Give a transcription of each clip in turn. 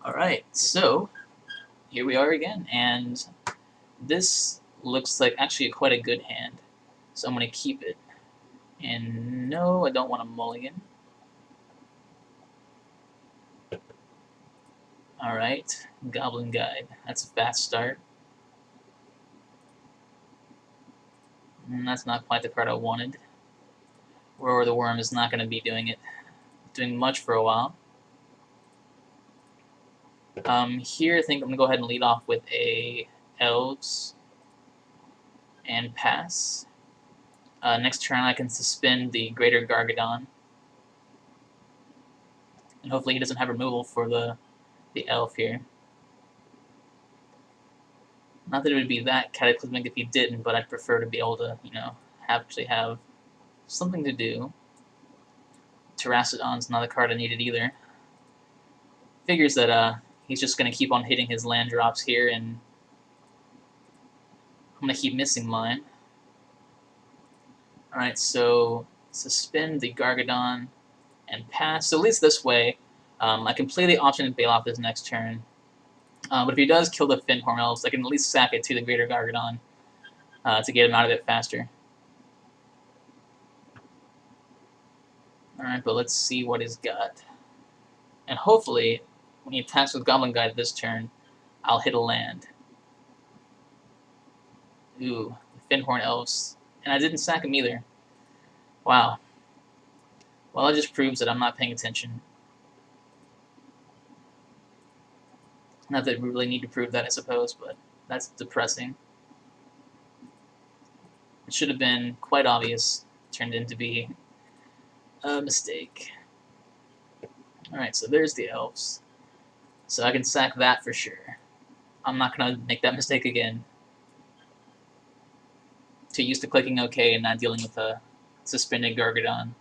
Alright, so here we are again, and this looks like actually quite a good hand. So I'm going to keep it. And no, I don't want a mulligan. Alright, Goblin Guide. That's a fast start. And that's not quite the card I wanted. Roar the Worm is not going to be doing much for a while. Here I think I'm going to go ahead and lead off with a Elves and pass. Next turn I can suspend the Greater Gargadon. And hopefully he doesn't have removal for the elf here. Not that it would be that cataclysmic if he didn't, but I'd prefer to be able to, actually have something to do. Terracodon's not a card I needed either. Figures that he's just going to keep on hitting his land drops here, and I'm going to keep missing mine. Alright, so suspend the Gargadon and pass. So at least this way, I can play the option and bail off this next turn. But if he does kill the Finhorn Elves, I can at least sack it to the Greater Gargadon to get him out of it faster. Alright, but let's see what he's got. And hopefully, when he attacks with Goblin Guide this turn, I'll hit a land. Ooh, the Finhorn Elves. And I didn't sack him either. Wow. Well, it just proves that I'm not paying attention. Not that we really need to prove that, I suppose, but that's depressing. It should have been quite obvious. Turned into be a mistake. Alright, so there's the elves. So I can sack that for sure. I'm not going to make that mistake again. Too used to clicking OK and not dealing with a suspended Gargadon.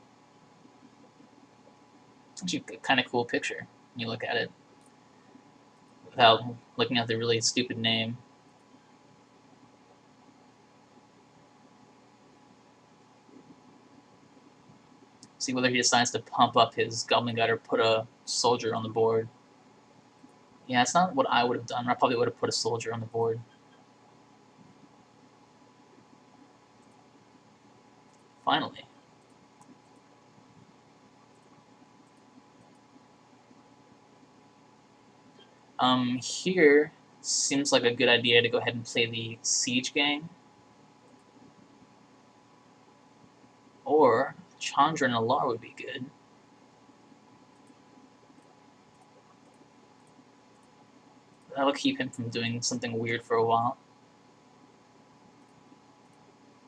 Actually, a kind of cool picture when you look at it, without looking at the really stupid name. See whether he decides to pump up his Goblin Guide or put a soldier on the board. Yeah, it's not what I would have done. I probably would have put a soldier on the board. Finally. Here seems like a good idea to go ahead and play the Siege Gang. Or Chandra and Alar would be good. That'll keep him from doing something weird for a while.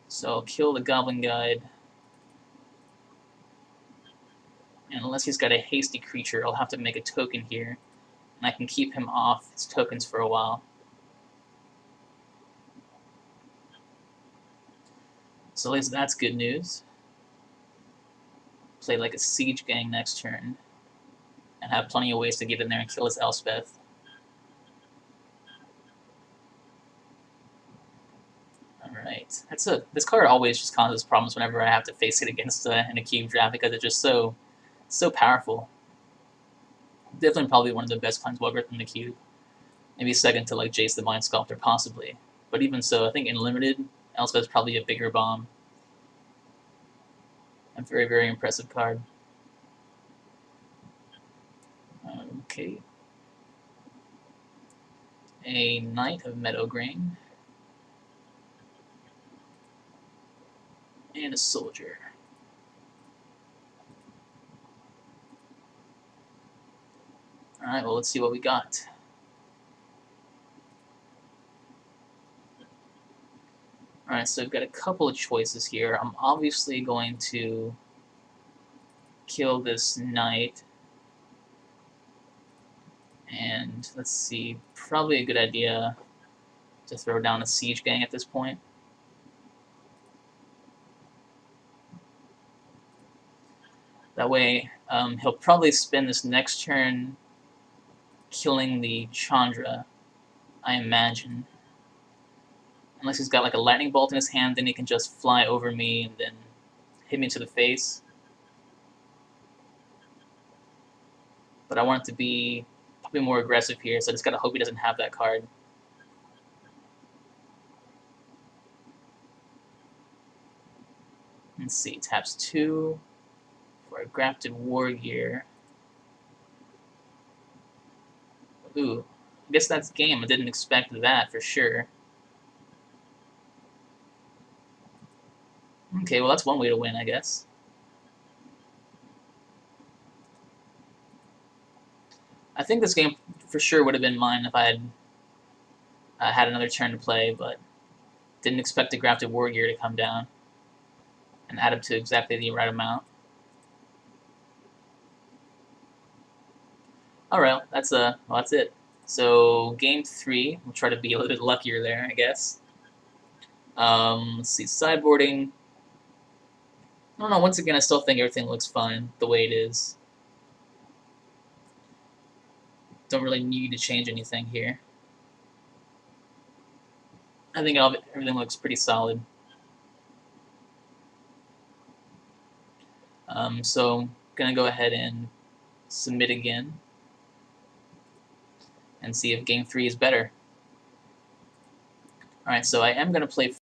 So I'll kill the Goblin Guide. And unless he's got a hasty creature, I'll have to make a token here. And I can keep him off his tokens for a while. So at least that's good news. Play like a Siege Gang next turn. And have plenty of ways to get in there and kill his Elspeth. Alright. This card always just causes problems whenever I have to face it against in a cube draft because it's just so powerful. Definitely probably one of the best planeswalkers in the cube. Maybe second to like Jace the Mind Sculptor, possibly. But even so, I think in limited, Elspeth's probably a bigger bomb. A very, very impressive card. Okay. A Knight of Meadowgrain. And a Soldier. Alright, well, let's see what we got. Alright, so I've got a couple of choices here. I'm obviously going to kill this Knight. And let's see, probably a good idea to throw down a Siege Gang at this point. That way, he'll probably spend this next turn killing the Chandra, I imagine. Unless he's got like a lightning bolt in his hand, then he can just fly over me and then hit me to the face. But I want it to be be more aggressive here, so I just gotta hope he doesn't have that card. Let's see, taps 2 for a Grafted War Gear. Ooh, I guess that's game. I didn't expect that for sure. Okay, well that's one way to win, I guess. I think this game for sure would have been mine if I had had another turn to play, but didn't expect the Grafted War Gear to come down and add up to exactly the right amount. Alright, that's it. So game 3, we'll try to be a little bit luckier there, I guess. Let's see, sideboarding. I don't know, once again I still think everything looks fine the way it is. Don't really need to change anything here. I think everything looks pretty solid. So I'm gonna go ahead and submit again and see if game 3 is better. Alright, so I am gonna play